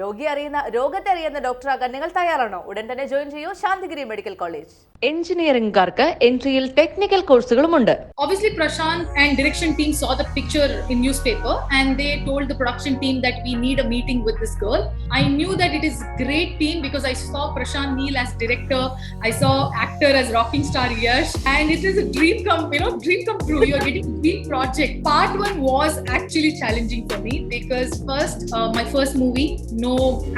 രോഗത്തെ അറിയുന്ന ഡോക്ടറാകാൻ നിങ്ങൾ തയ്യാറാണോ? ഉടൻ തന്നെ ജോയിൻ ചെയ്യൂ ശാന്തിഗിരി മെഡിക്കൽ കോളേജ്. എഞ്ചിനീയറിംഗുകാർക്ക് എൻട്രിയിൽ ടെക്നിക്കൽ കോഴ്സുകളുമുണ്ട്. Obviously, Prashant and direction team saw the picture in newspaper and they told the production team that we need a meeting with this girl. I knew that it is great team because I saw Prashant Neel as director, I saw actor as rocking star Yash, and it is a dream come true. You are getting a big project. Part 1 was actually challenging for me because my first movie, no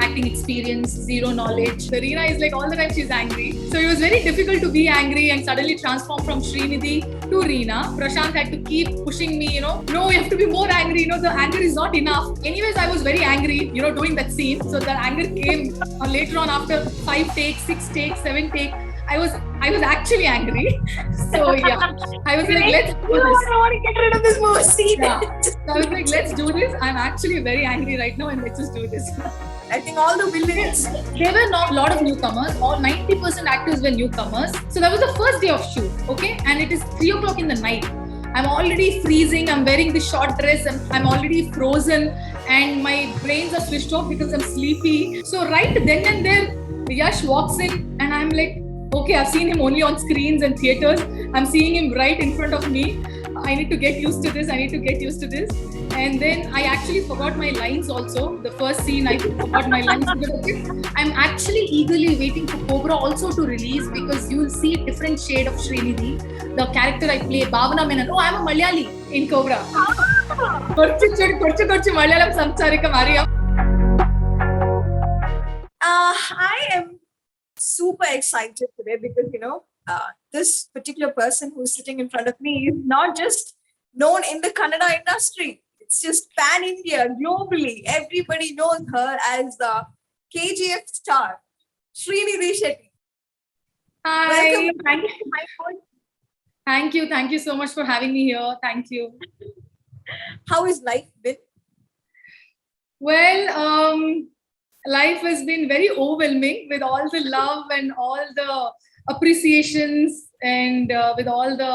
acting experience, zero knowledge. Reena is like all the time she's angry, so it was very difficult to be angry and suddenly transform from Srinidhi to Reena. Prashant had to keep pushing me, no, you have to be more angry, the anger is not enough. Anyways, I was very angry, doing that scene. So the anger came later on after 5 takes, 6 takes, 7 takes. I was actually angry. So yeah, I was like, let's do this. I want to get rid of this scene. Yeah. So I was like, let's do this. I'm actually very angry right now and let's just do this. I think all the villains, there were not a lot of newcomers. All 90% actors were newcomers. So that was the first day of shoot, okay? And it is 3 o'clock in the night. I'm already freezing. I'm wearing this short dress and I'm already frozen and my brains are switched off because I'm sleepy. So right then and there, Yash walks in and I'm like, okay, I've seen him only on screens and theaters. I'm seeing him right in front of me. I need to get used to this. And then I actually forgot my lines also. The first scene, I forgot my lines. I'm actually eagerly waiting for Cobra also to release because you will see a different shade of Srinidhi. The character I play, Bhavana Menon. Oh, I'm a Malayali in Cobra. Korchu Malayalam Samsarika Maria. I am super excited today because, this particular person who's sitting in front of me is not just known in the Kannada industry. It's just pan-India, globally. Everybody knows her as the KGF star, Srinidhi Shetty. Hi. Welcome. Thank you so much for having me here. Thank you. How has life been? Well, life has been very overwhelming with all the love and all the appreciations and with all the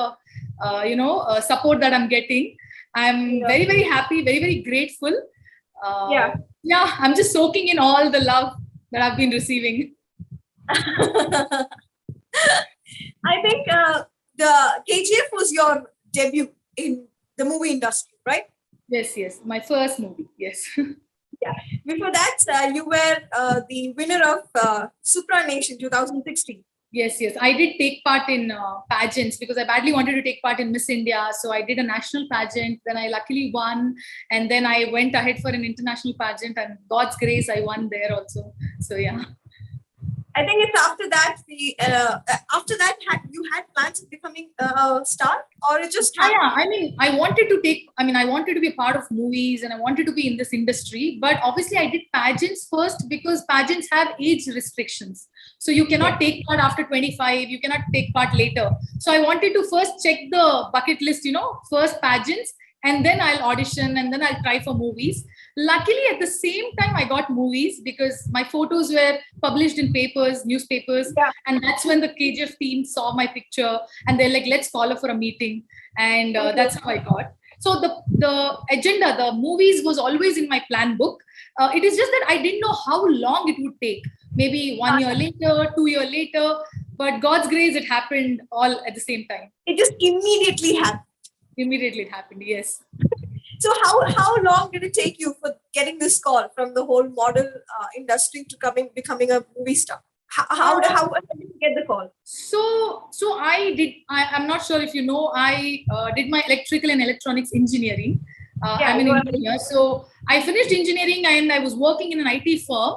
support that I'm getting. I'm very, very happy, very, very grateful. Yeah, I'm just soaking in all the love that I've been receiving. I think the KGF was your debut in the movie industry, right? Yes, my first movie, yes. Yeah. Before that, you were the winner of Supra Nation 2016. Yes. I did take part in pageants because I badly wanted to take part in Miss India. So I did a national pageant. Then I luckily won. And then I went ahead for an international pageant. And God's grace, I won there also. So yeah. I think it's after that, you had plans of becoming a star, or it just happened? Yeah, I wanted to be a part of movies and I wanted to be in this industry. But obviously I did pageants first because pageants have age restrictions. So you cannot take part after 25, you cannot take part later. So I wanted to first check the bucket list, first pageants, and then I'll audition and then I'll try for movies. Luckily, at the same time, I got movies because my photos were published in newspapers. Yeah. And that's when the KGF team saw my picture and they're like, let's call her for a meeting. And that's how I got. So the agenda, the movies was always in my plan book. It is just that I didn't know how long it would take. Maybe 1 year later, 2 years later. But God's grace, it happened all at the same time. It just immediately happened. Immediately it happened, yes. So how long did it take you for getting this call from the whole model industry to becoming a movie star? How did you get the call? So I'm not sure if you know, I did my electrical and electronics engineering. I'm an engineer. So I finished engineering and I was working in an IT firm.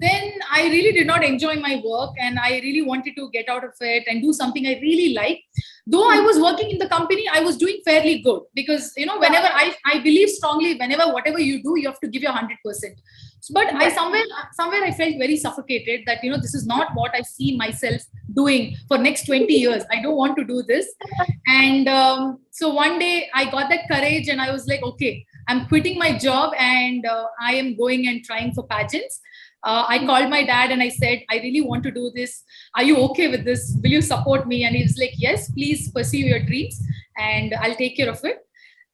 Then I really did not enjoy my work and I really wanted to get out of it and do something I really like. Though I was working in the company, I was doing fairly good because, whenever I believe strongly, whatever you do, you have to give your 100%. But somewhere I felt very suffocated that, this is not what I see myself doing for next 20 years. I don't want to do this. And so one day I got that courage and I was like, okay, I'm quitting my job and I am going and trying for pageants. I called my dad and I said, I really want to do this. Are you okay with this? Will you support me? And he was like, yes, please pursue your dreams and I'll take care of it.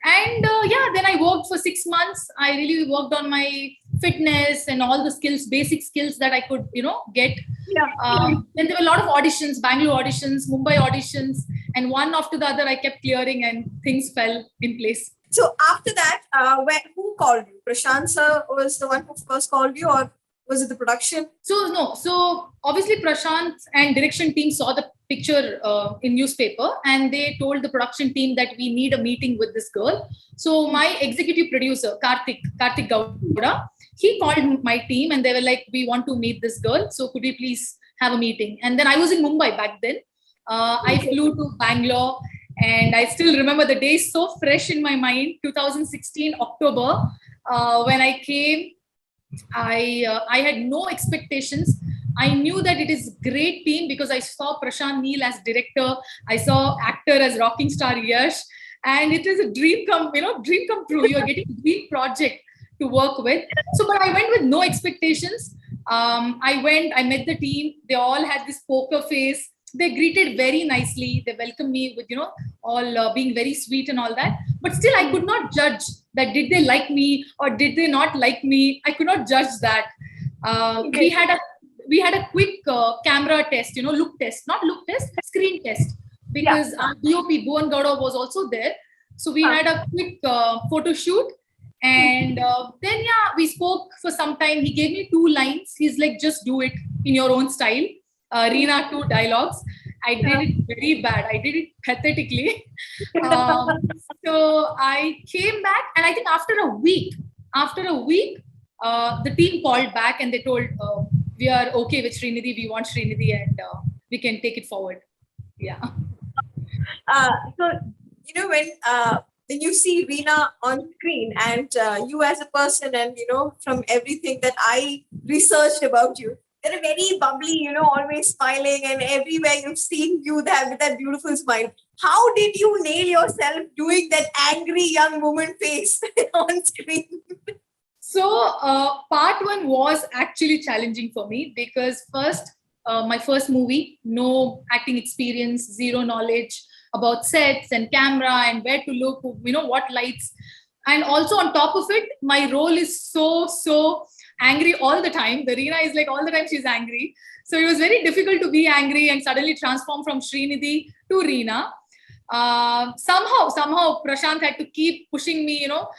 And then I worked for 6 months. I really worked on my fitness and all the skills, basic skills that I could, get. Yeah. Then there were a lot of auditions, Bangalore auditions, Mumbai auditions, and one after the other I kept clearing and things fell in place. So after that, who called you? Prashant sir was the one who first called you, or was it the production? So obviously Prashant and direction team saw the picture in newspaper, and they told the production team that we need a meeting with this girl. So my executive producer, Karthik Gowda, he called my team and they were like, we want to meet this girl. So could we please have a meeting? And then I was in Mumbai back then. I flew to Bangalore, and I still remember the day so fresh in my mind, 2016, October, when I came. I had no expectations. I knew that it is a great team because I saw Prashant Neel as director. I saw actor as rocking star Yash, and it is a dream come true. You are getting a dream project to work with. So, but I went with no expectations. I met the team. They all had this poker face. They greeted very nicely. They welcomed me with, all being very sweet and all that. But still, I could not judge that did they like me or did they not like me. I could not judge that. We had a quick camera test, look test, not look test, screen test, because our DOP Bhuvan Gowda was also there. So we had a quick photo shoot, and then we spoke for some time. He gave me 2 lines. He's like, just do it in your own style. Reena, 2 dialogues. I did it very bad. I did it pathetically. So I came back, and I think after a week, the team called back and they told, we are okay with Srinidhi. We want Srinidhi, and we can take it forward. Yeah. So when you see Reena on screen, and you as a person, and from everything that I researched about you, you're very bubbly, always smiling, and everywhere you've seen you with that beautiful smile. How did you nail yourself doing that angry young woman face on screen? So part 1 was actually challenging for me because my first movie, no acting experience, zero knowledge about sets and camera and where to look, what lights. And also on top of it, my role is so angry all the time. The Reena is like all the time she's angry. So it was very difficult to be angry and suddenly transform from Srinidhi to Reena. Somehow Prashant had to keep pushing me, no,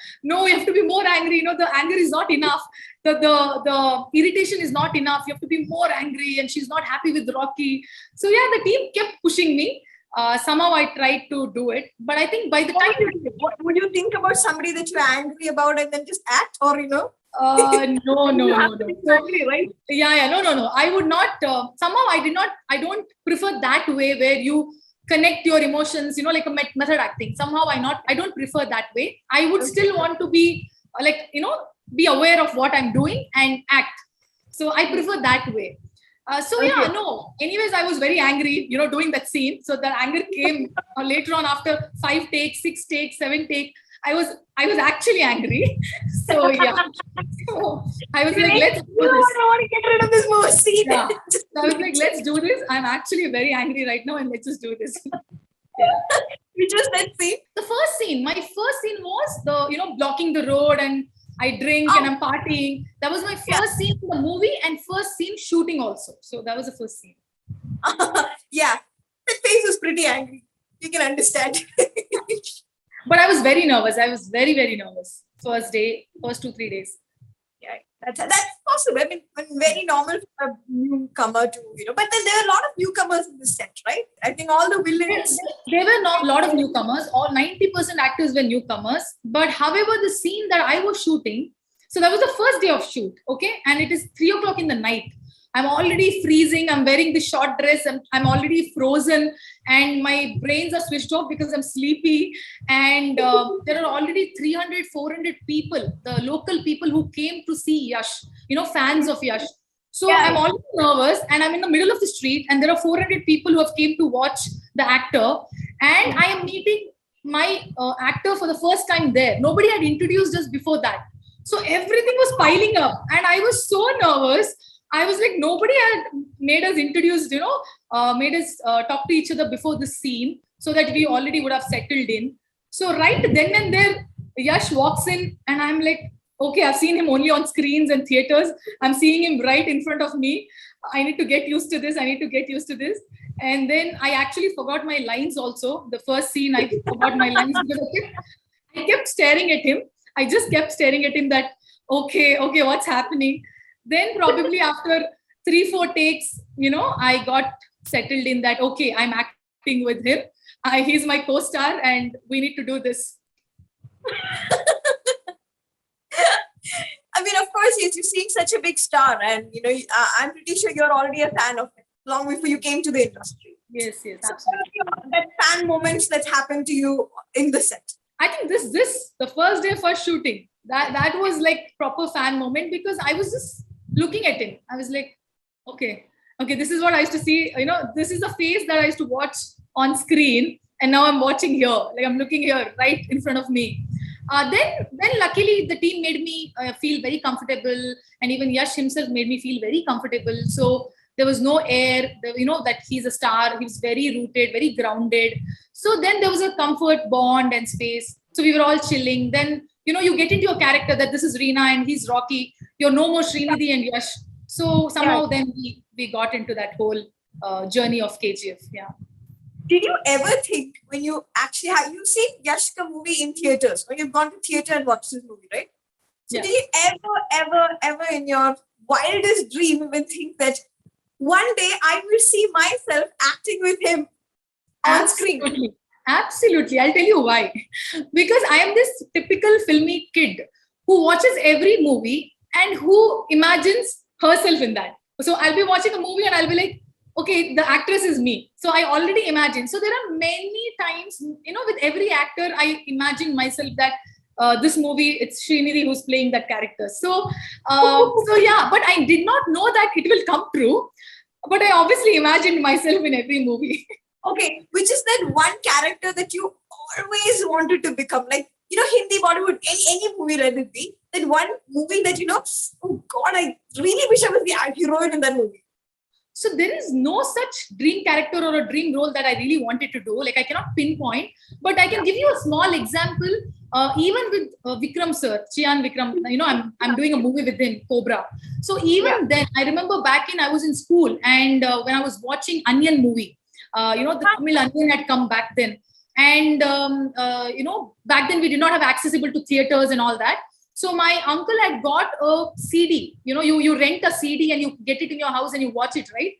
you have to be more angry. The anger is not enough. The irritation is not enough. You have to be more angry, and she's not happy with Rocky. So the team kept pushing me. Somehow I tried to do it, but I think by the time what would you think about somebody that you're angry about and then just act, or no. Exactly, right? No. I would not. Somehow I don't prefer that way where you connect your emotions, like a method acting. Somehow I don't prefer that way. I would still want to be be aware of what I'm doing and act. So I prefer that way. Anyways, I was very angry, doing that scene. So the anger came later on after 5 takes, 6 takes, 7 takes. I was actually angry. So So I was like, let's do this. I want to get rid of this movie scene. Yeah. So I was like, let's do this. I'm actually very angry right now, and let's just do this. Which was that scene? The first scene. My first scene was the blocking the road, and I drink and I'm partying. That was my first scene in the movie and first scene shooting also. So that was the first scene. That face was pretty angry. You can understand. But I was very nervous. I was very, very nervous. First 2-3 days. Yeah, that's possible. I mean, very normal for a newcomer to, but then there are a lot of newcomers in this set, right? I think all the villains. There were not a lot of newcomers. All 90% actors were newcomers. But however, the scene that I was shooting, so that was the first day of shoot, okay? And it is 3 o'clock in the night. I'm already freezing. I'm wearing the short dress. I'm already frozen, and my brains are switched off because I'm sleepy. And there are already 300, 400 people, the local people who came to see Yash, fans of Yash. So I'm already nervous, and I'm in the middle of the street, and there are 400 people who have came to watch the actor, and I am meeting my actor for the first time there. Nobody had introduced us before that. So everything was piling up, and I was so nervous. I was like, nobody had made us introduced, made us talk to each other before the scene so that we already would have settled in. So right then and there, Yash walks in, and I'm like, okay, I've seen him only on screens and theaters. I'm seeing him right in front of me. I need to get used to this. I need to get used to this. And then I actually forgot my lines also. The first scene, I forgot my lines because I kept staring at him. I just kept staring at him that, okay, what's happening? Then probably after 3-4 takes, I got settled in that, okay, I'm acting with him. He's my co-star and we need to do this. I mean, of course, yes, you're seeing such a big star, and I'm pretty sure you're already a fan of it long before you came to the industry. Yes, So absolutely. what are that fan moments that happened to you in the set? I think this the first day, first shooting, that was like proper fan moment because I was just looking at him. I was like, okay, this is what I used to see. This is the face that I used to watch on screen, and now I'm watching here. Like I'm looking here, right in front of me. Then luckily the team made me feel very comfortable, and even Yash himself made me feel very comfortable. So there was no air, that he's a star. He was very rooted, very grounded. So then there was a comfort bond and space. So we were all chilling. Then, you get into a character that this is Reena and he's Rocky. You're no more Srinidhi and Yash. So somehow then we got into that whole journey of KGF. Yeah. Did you ever think when you actually you've seen Yashka movie in theaters, when you've gone to theater and watched this movie, right? So Yeah. did you ever in your wildest dream even think that one day I will see myself acting with him on screen? Absolutely. I'll tell you why. Because I am this typical filmy kid who watches every movie and who imagines herself in that. So I'll be watching a movie and I'll be like, okay, the actress is me. So I already imagine. So there are many times, with every actor, I imagine myself that this movie, it's Srinidhi who's playing that character. So yeah, but I did not know that it will come true. But I obviously imagined myself in every movie. Okay, which is that one character that you always wanted to become? Like, Hindi, Bollywood, any movie, let it be. That one movie that, oh God, I really wish I was the heroine in that movie. So there is no such dream character or a dream role that I really wanted to do. Like I cannot pinpoint, but I can give you a small example. Even with Vikram sir, Chian Vikram, I'm doing a movie with him, Cobra. So even then, I remember back I was in school and when I was watching Onion movie, the Tamil Onion had come back then. And, back then we did not have accessible to theaters and all that. So my uncle had got a CD, you rent a CD and you get it in your house and you watch it, right?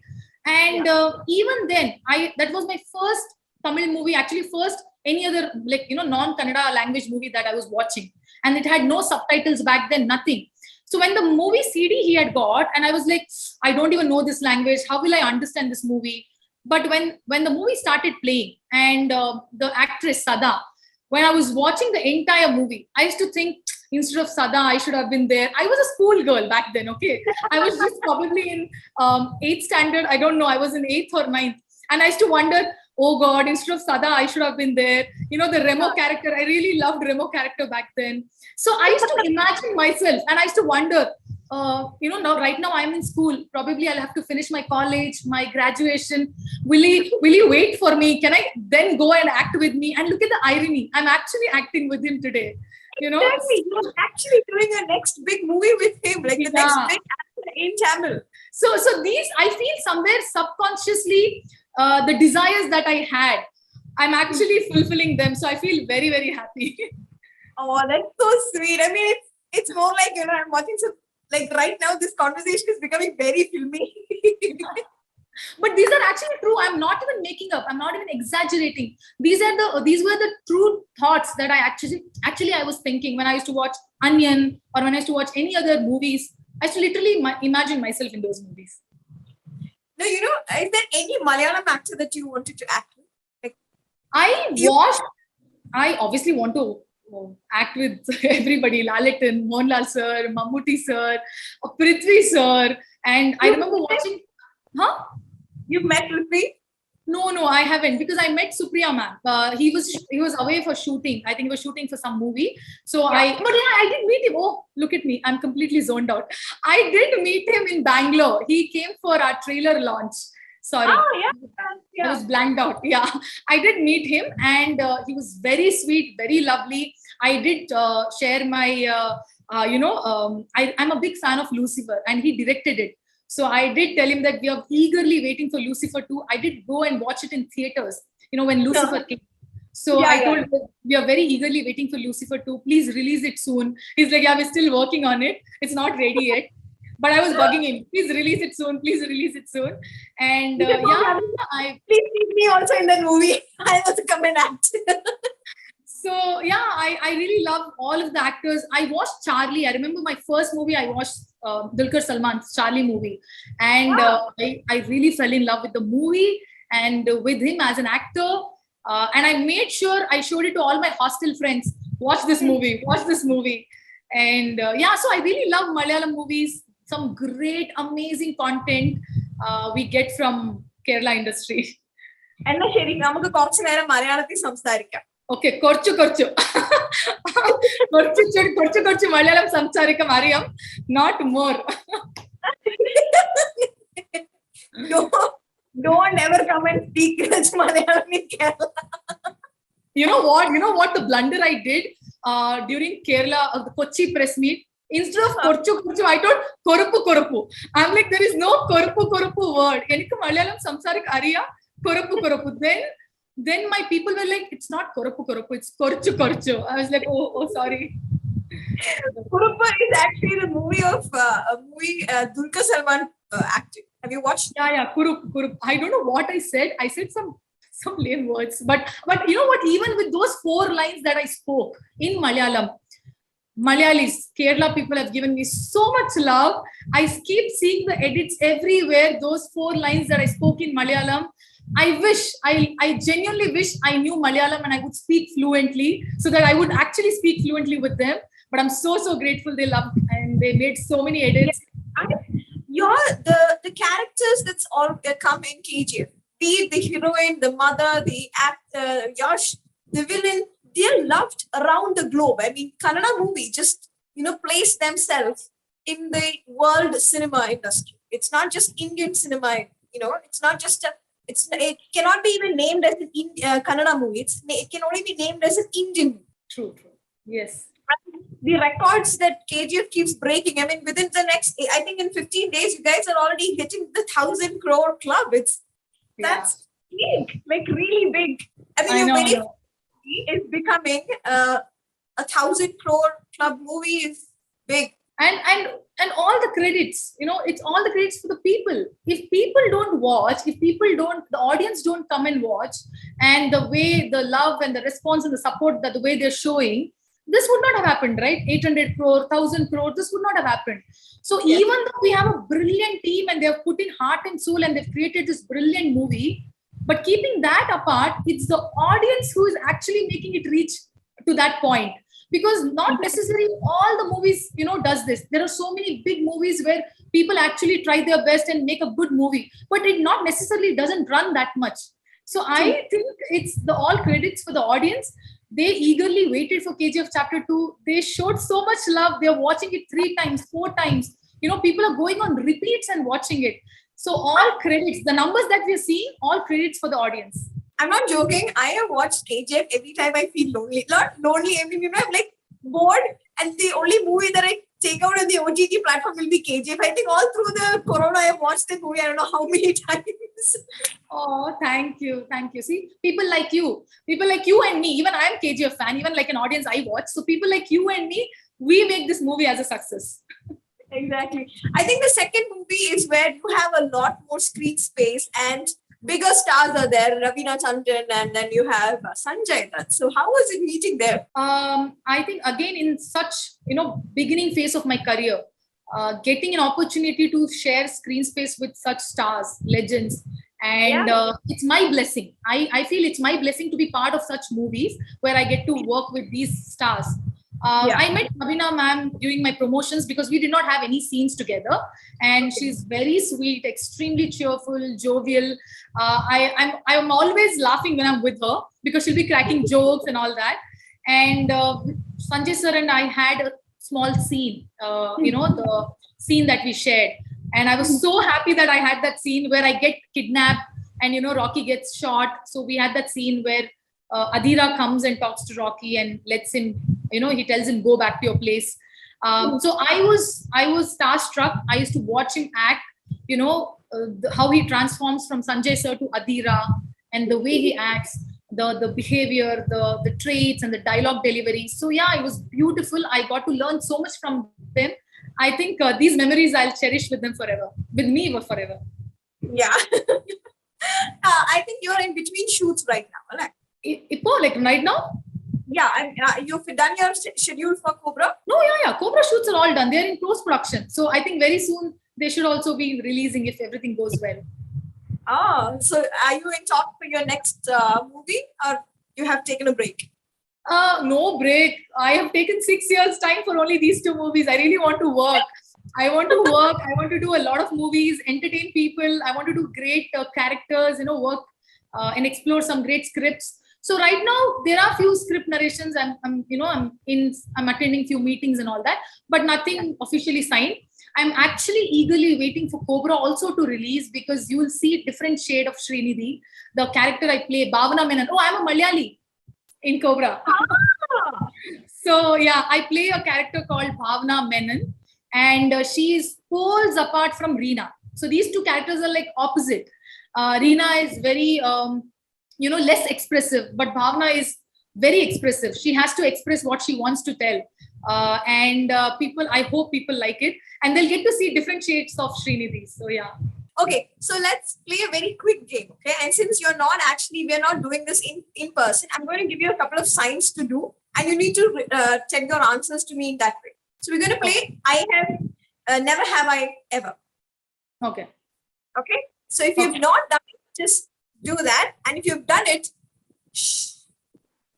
And even then, that was my first Tamil movie, actually first any other non-Kannada language movie that I was watching. And it had no subtitles back then, nothing. So when the movie CD he had got, and I was like, I don't even know this language. How will I understand this movie? But when the movie started playing and the actress Sada, when I was watching the entire movie, I used to think, instead of Sada, I should have been there. I was a schoolgirl back then, okay? I was just probably in 8th standard. I don't know. I was in 8th or 9th. And I used to wonder, oh God, instead of Sada, I should have been there. The Remo character, I really loved Remo character back then. So I used to imagine myself and I used to wonder, right now I'm in school. Probably I'll have to finish my college, my graduation. Will he wait for me? Can I then go and act with me? And look at the irony. I'm actually acting with him today. Exactly. You're actually doing a next big movie with him, like the next big actor in Tamil. So these, I feel somewhere subconsciously, the desires that I had, I'm actually fulfilling them. So I feel very, very happy. Oh, that's so sweet. I mean, it's more like, I'm watching some, like right now, this conversation is becoming very filmy. But these are actually true. I'm not even making up. I'm not even exaggerating. These were the true thoughts that I actually I was thinking when I used to watch Onion or when I used to watch any other movies. I used to literally imagine myself in those movies. No, is there any Malayalam actor that you wanted to act with? Like, I obviously want to act with everybody. Lalitan, Mohanlal sir, Mammootty sir, Prithvi sir. And I remember watching... Huh? You've met Prithvi? No, I haven't, because I met Supriya ma'am. He was away for shooting. I think he was shooting for some movie. So I did meet him. Oh, look at me. I'm completely zoned out. I did meet him in Bangalore. He came for our trailer launch. Sorry. Oh, yeah. I was blanked out. Yeah, I did meet him and he was very sweet, very lovely. I did share my I'm a big fan of Lucifer, and he directed it. So I did tell him that we are eagerly waiting for Lucifer 2. I did go and watch it in theaters, when Lucifer came. So I told him, we are very eagerly waiting for Lucifer 2. Please release it soon. He's like, yeah, we're still working on it. It's not ready yet. But I was bugging him. Please release it soon. Please release it soon. And please see me also in that movie. I also come and act. So yeah, I really love all of the actors. I watched Charlie. I remember my first movie I watched, Dulquer Salman's Charlie movie. And I really fell in love with the movie and with him as an actor. And I made sure I showed it to all my hostel friends. Watch this movie. Watch this movie. And so I really love Malayalam movies. Some great, amazing content we get from Kerala industry. എന്നാ ശരി നമുക്ക് കുറച്ചു നേരം മലയാളത്തിൽ സംസാരിക്കാം. Okay, കുറച്ചു മലയാളം സംസാരിക്കാം അറിയാം, not more. Don't ever come and speak Malayalam in Kerala. You know what the blunder I did during Kerala, the Kochi press meet? Instead of korchu, I told koruppu. I'm like, there is no koruppu word. Enikku Malayalam samsarik ariya koruppu. Then my people were like, it's not koruppu, it's korchu. I was like, oh sorry. Koruppu is actually the movie of Dulquer Salman acting. Have you watched? Yeah, Kurup. I don't know what I said. I said some lame words, but you know what? Even with those 4 lines that I spoke in Malayalam, Malayalis, Kerala people have given me so much love. I keep seeing the edits everywhere. Those 4 lines that I spoke in Malayalam, I genuinely wish I knew Malayalam and I would speak fluently so that I would actually speak fluently with them. But I'm so grateful they loved and they made so many edits. The characters that's all come in KGF, be it the heroine, the mother, the actor, Yash, the villain, they're loved around the globe. I mean, Kannada movie just, place themselves in the world cinema industry. It's not just Indian cinema, it's not just it cannot be even named as a Kannada movie. It can only be named as an Indian movie. True. Yes. The records that KGF keeps breaking. I mean, within the next, I think in 15 days, you guys are already hitting the 1,000 crore club. That's big, like really big. I mean, is becoming a 1,000 crore club movie is big. And all the credits, it's all the credits for the people. If people don't watch, the audience don't come and watch, and the way the love and the response and the support that the way they're showing, this would not have happened, right? 800 crore, 1,000 crore, this would not have happened. So even though we have a brilliant team and they have put in heart and soul and they've created this brilliant movie, but keeping that apart, it's the audience who is actually making it reach to that point. Because not necessarily all the movies, does this. There are so many big movies where people actually try their best and make a good movie, but it not necessarily doesn't run that much. So I think it's all credits for the audience. They eagerly waited for KGF Chapter 2. They showed so much love. They're watching it 3 times, 4 times. People are going on repeats and watching it. So all credits, the numbers that we're seeing, all credits for the audience. I'm not joking. I have watched KGF every time I feel lonely. Not lonely, I mean, I'm like bored. And the only movie that I take out on the OTT platform will be KGF. I think all through the Corona, I have watched the movie, I don't know how many times. Oh, thank you. See, people like you and me, even I'm KGF fan, even like an audience I watch. So people like you and me, we make this movie as a success. Exactly. I think the second movie is where you have a lot more screen space and bigger stars are there, Ravina Chandran, and then you have Sanjay Dutt. So how was it meeting there? I think again in such, beginning phase of my career, getting an opportunity to share screen space with such stars, legends, and it's my blessing. I feel it's my blessing to be part of such movies where I get to work with these stars. I met Bhavana ma'am during my promotions because we did not have any scenes together, and she's very sweet, extremely cheerful, jovial. I'm always laughing when I'm with her because she'll be cracking jokes and all that. And Sanjay sir and I had a small scene, the scene that we shared, and I was so happy that I had that scene where I get kidnapped and Rocky gets shot. So we had that scene where Adira comes and talks to Rocky and lets him, he tells him, go back to your place. So I was starstruck. I used to watch him act, how he transforms from Sanjay sir to Adira, and the way he acts, the behavior, the traits, and the dialogue delivery. So yeah, it was beautiful. I got to learn so much from them. I think these memories I'll cherish with them forever, with me forever. Yeah. I think you're in between shoots right now, right? Like right now? Yeah, and you've done your schedule for Cobra? No, yeah. Cobra shoots are all done. They're in post-production. So I think very soon they should also be releasing if everything goes well. So are you in talk for your next movie, or you have taken a break? No break. I have taken 6 years time for only these 2 movies. I really want to work. I want to do a lot of movies, entertain people. I want to do great characters, work and explore some great scripts. So right now there are few script narrations. I'm attending few meetings and all that, but nothing officially signed. I'm actually eagerly waiting for Cobra also to release, because you will see different shade of Srinidhi. The character I play, Bhavana Menon. Oh, I'm a Malayali in Cobra. So yeah, I play a character called Bhavana Menon, and she is poles apart from Reena. So these 2 characters are like opposite. Reena is very, less expressive, but Bhavana is very expressive. She has to express what she wants to tell. I hope people like it, and they'll get to see different shades of Srinidhi. So yeah. Okay, so let's play a very quick game, okay? And since we're not doing this in person, I'm going to give you a couple of signs to do, and you need to tell your answers to me in that way. So we're going to play I have, never have I ever. Okay. Okay? So if you've not done it, just do that. And if you've done it, shh.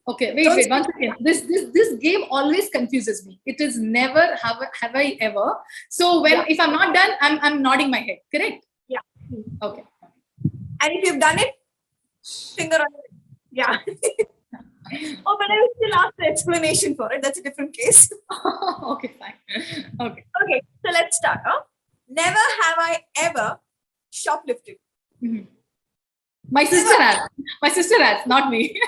Okay, wait, one second. This game always confuses me. It is never have I ever. So if I'm not done, I'm nodding my head. Correct? Yeah. Okay. And if you've done it, finger on it. Yeah. Oh, but I will still ask the explanation for it. That's a different case. Okay, fine. Okay. Okay, so let's start. Never have I ever shoplifted. Mm-hmm. My sister has, not me.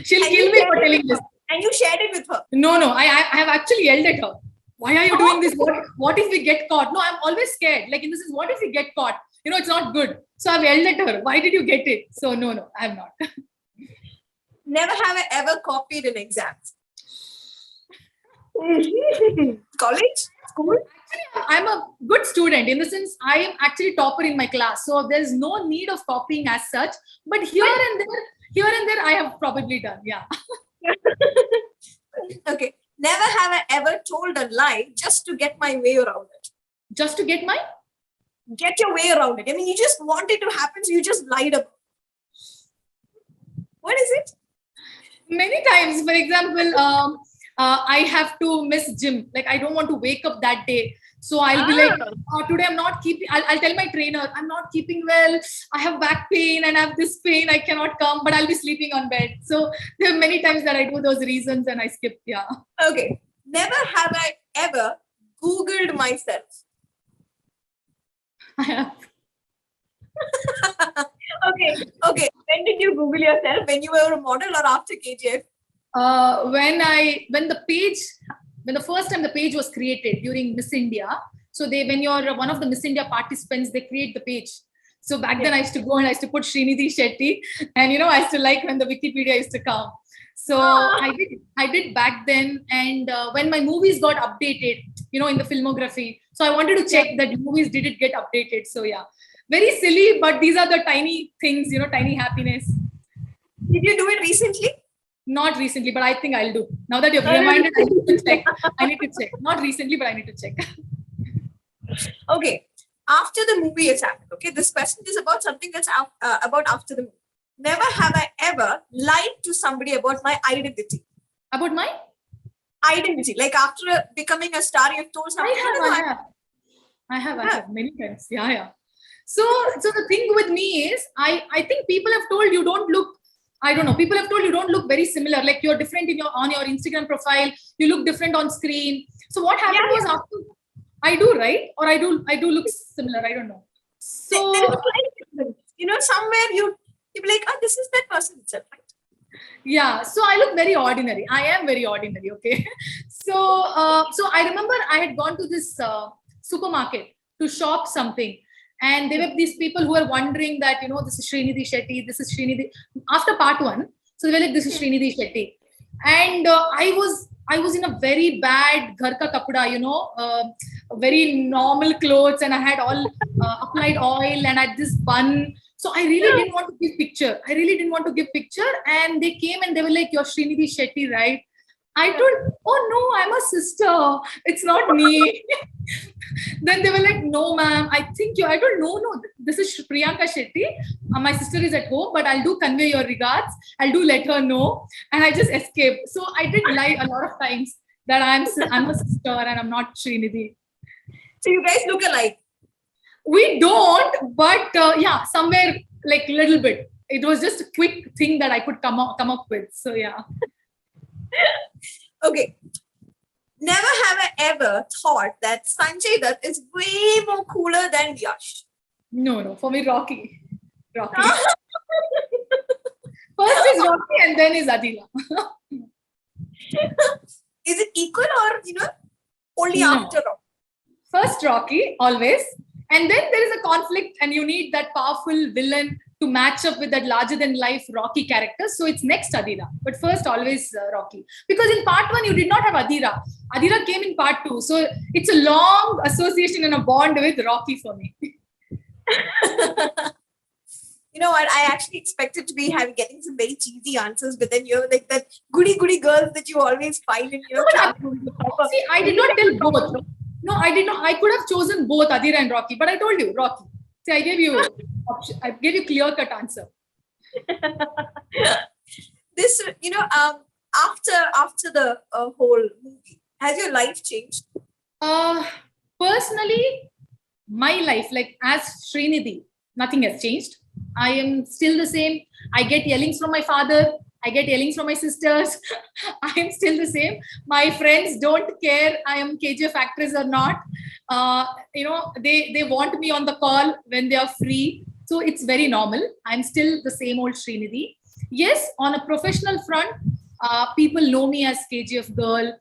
She'll kill me for telling this. And you shared it with her? No, I have actually yelled at her. Why are you doing this? What if we get caught? No, I'm always scared. Like in this is, what if we get caught? It's not good. So I've yelled at her. Why did you get it? So no, I have not. Never have I ever copied an exam. College? School? Actually, I'm a good student in the sense I am actually topper in my class. So there's no need of copying as such. But here and there, I have probably done. Yeah. Okay. Never have I ever told a lie just to get my way around it. Just to get your way around it. I mean, you just want it to happen, so you just lied about it. What is it? Many times, for example, I have to miss gym. Like I don't want to wake up that day. So I'll be like, today I'm not keeping, I'll tell my trainer, I'm not keeping well. I have back pain and I have this pain. I cannot come, but I'll be sleeping on bed. So there are many times that I do those reasons and I skip. Yeah. Okay. Never have I ever Googled myself. I have. Okay. When did you Google yourself? When you were a model or after KGF? When the first time the page was created during Miss India. So when you're one of the Miss India participants, they create the page. So back then I used to go and I used to put Srinidhi Shetty, and I used to like when the Wikipedia used to come. So I did back then, and when my movies got updated, in the filmography. So I wanted to check that movies did it get updated. So yeah, very silly, but these are the tiny things, tiny happiness. Did you do it recently? Not recently, but I think I'll do. Now that you've reminded, I need to check. Not recently, but I need to check. Okay. After the movie has happened, okay, this question is about something that's about after the movie. Never have I ever lied to somebody about my identity. About my? Identity. Like after becoming a star, you've told somebody. I have many times. Yeah. So the thing with me is, I think people have told you don't look, I don't know. People have told you don't look very similar. Like you're different on your Instagram profile. You look different on screen. So what happened was after I do, right? Or I do look similar. I don't know. So somewhere you'd be like, this is that person itself, right? Yeah, so I look very ordinary. I am very ordinary, okay? So I remember I had gone to this supermarket to shop something, and there were these people who were wondering that, this is Srinidhi Shetty, this is Srinidhi. After part one, so they were like, this is Srinidhi Shetty. And I was in a very bad ghar ka kapda, very normal clothes, and I had all applied oil and I had this bun. So I really didn't want to give picture. I really didn't want to give picture. And they came and they were like, "You're Srinidhi Shetty, right?" I told, "Oh no, I'm a sister. It's not me." Then they were like, "No, ma'am, I think you." I told, "No, this is Priyanka Shetty. My sister is at home, but I'll do convey your regards. I'll do let her know." And I just escaped. So I did lie a lot of times that I'm a sister and I'm not Srinidhi. So you guys look alike. We don't, but yeah, somewhere like little bit. It was just a quick thing that I could come up with. So yeah. Okay. Never have I ever thought that Sanjay Dutt is way more cooler than Yash. No. For me, Rocky. First is Rocky and then is Adila. Is it equal or, only No. after Rocky? First Rocky, always. And then there is a conflict and you need that powerful villain to match up with that larger than life Rocky character. So it's next Adira. But first always Rocky. Because in part one, you did not have Adira. Adira came in part two. So it's a long association and a bond with Rocky for me. You know what? I actually expected to be getting some very cheesy answers, but then you're like that goody girls that you always find in your classroom. See, I did not tell both. No, I did not. I could have chosen both Adira and Rocky, but I told you Rocky. See, I gave you option. I gave you clear-cut answer. This, after the whole movie, has your life changed? Personally, my life, like as Srinidhi, nothing has changed. I am still the same. I get yellings from my father. I get yellings from my sisters. I am still the same. My friends don't care I am KGF actress or not. They want me on the call when they are free. So it's very normal. I'm still the same old Srinidhi. Yes, on a professional front, people know me as KGF girl.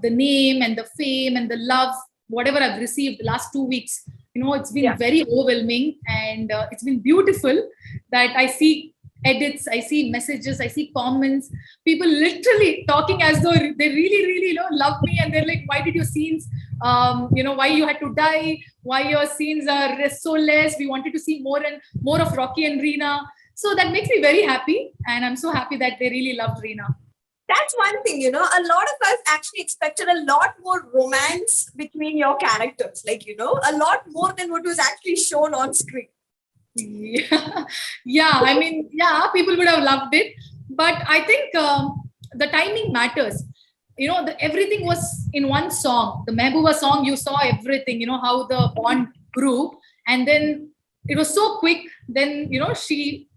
The name and the fame and the love, whatever I've received the last 2 weeks, it's been very overwhelming, and it's been beautiful that I see edits, I see messages, I see comments, people literally talking as though they really love me, and they're like, why did your scenes why you had to die, why your scenes are so less, we wanted to see more and more of Rocky and Reena. So that makes me very happy, and I'm so happy that they really loved Reena. That's one thing, a lot of us actually expected a lot more romance between your characters, a lot more than what was actually shown on screen. Yeah, I mean, people would have loved it, but I think the timing matters. Everything was in one song. The Mehbooba song, you saw everything, how the bond grew, and then it was so quick. Then,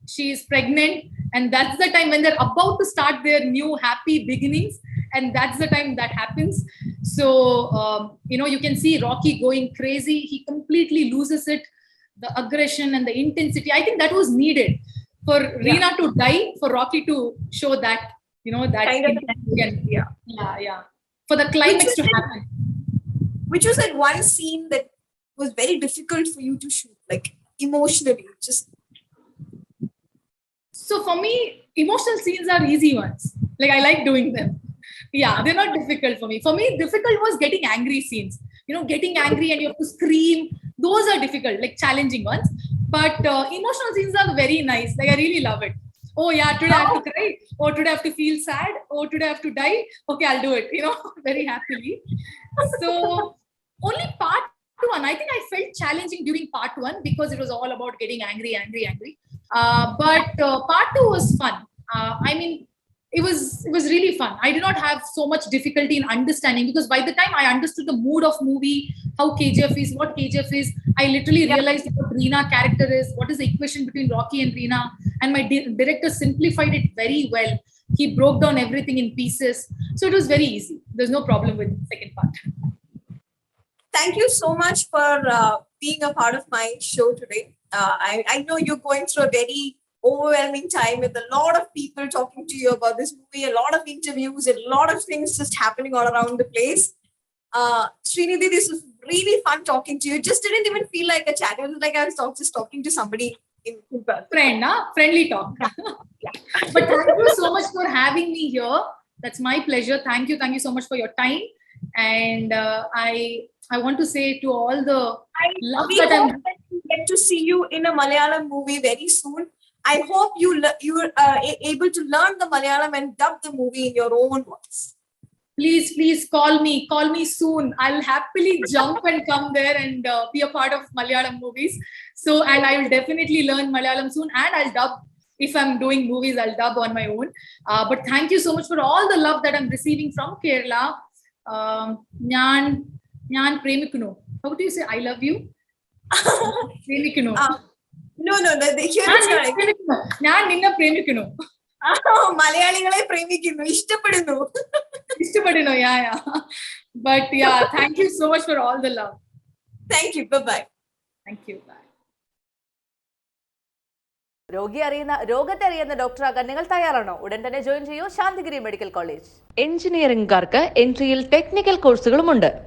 she is pregnant, and that's the time when they're about to start their new happy beginnings, and that's the time that happens. So, you can see Rocky going crazy. He completely loses it. The aggression and the intensity, I think that was needed for Reena to die, for Rocky to show that, that kind of again. Yeah. For the climax to happen. Which was that one scene that was very difficult for you to shoot, like emotionally, just. So for me, emotional scenes are easy ones. Like, I like doing them. Yeah, they're not difficult for me. For me, difficult was getting angry scenes. Getting angry and you have to scream. Those are difficult, like challenging ones. But emotional scenes are very nice. Like, I really love it. Oh yeah, today I have to cry. Oh, today I have to feel sad. Oh, today I have to die. Okay, I'll do it. Very happily. So only part one, I think I felt challenging during part one because it was all about getting angry. But part two was fun. I mean, it was really fun. I did not have so much difficulty in understanding, because by the time I understood the mood of movie, how KGF is, what KGF is, I literally realized what Reena character is, what is the equation between Rocky and Reena, and my director simplified it very well. He broke down everything in pieces, so it was very easy. There's no problem with the second part. Thank you so much for being a part of my show today. I know you're going through a very overwhelming time with a lot of people talking to you about this movie, a lot of interviews, a lot of things just happening all around the place. Srinidhi, this was really fun talking to you. It just didn't even feel like a chat. It was like I was just talking to somebody in person. Friendly talk. Yeah. But thank you so much for having me here. That's my pleasure. Thank you so much for your time. And I want to say to all the love We that hope that we get to see you in a Malayalam movie very soon. I hope you are able to learn the Malayalam and dub the movie in your own voice. please call me soon. I'll happily jump and come there and be a part of Malayalam movies. So, and I will definitely learn Malayalam soon, and I'll dub. If I'm doing movies, I'll dub on my own. But thank you so much for all the love that I'm receiving from Kerala. Nyan premikunu. How do you say I love you? Premikunu. No, here it's correct. Nyan ninna premikunu. മലയാളികളെ പ്രേമിക്കുന്നു, ഇഷ്ടപ്പെടുന്നു. Yeah. But yeah, thank you so much for all the love. Thank you. Bye-bye. Thank you. Bye. രോഗത്തെ അറിയുന്ന ഡോക്ടറാകാൻ നിങ്ങൾ തയ്യാറാണോ? ഉടൻ തന്നെ join ചെയ്യൂ Santhigiri medical college. എഞ്ചിനീയറിംഗുകാർക്ക് എൻട്രിയിൽ ടെക്നിക്കൽ കോഴ്സുകളുമുണ്ട്.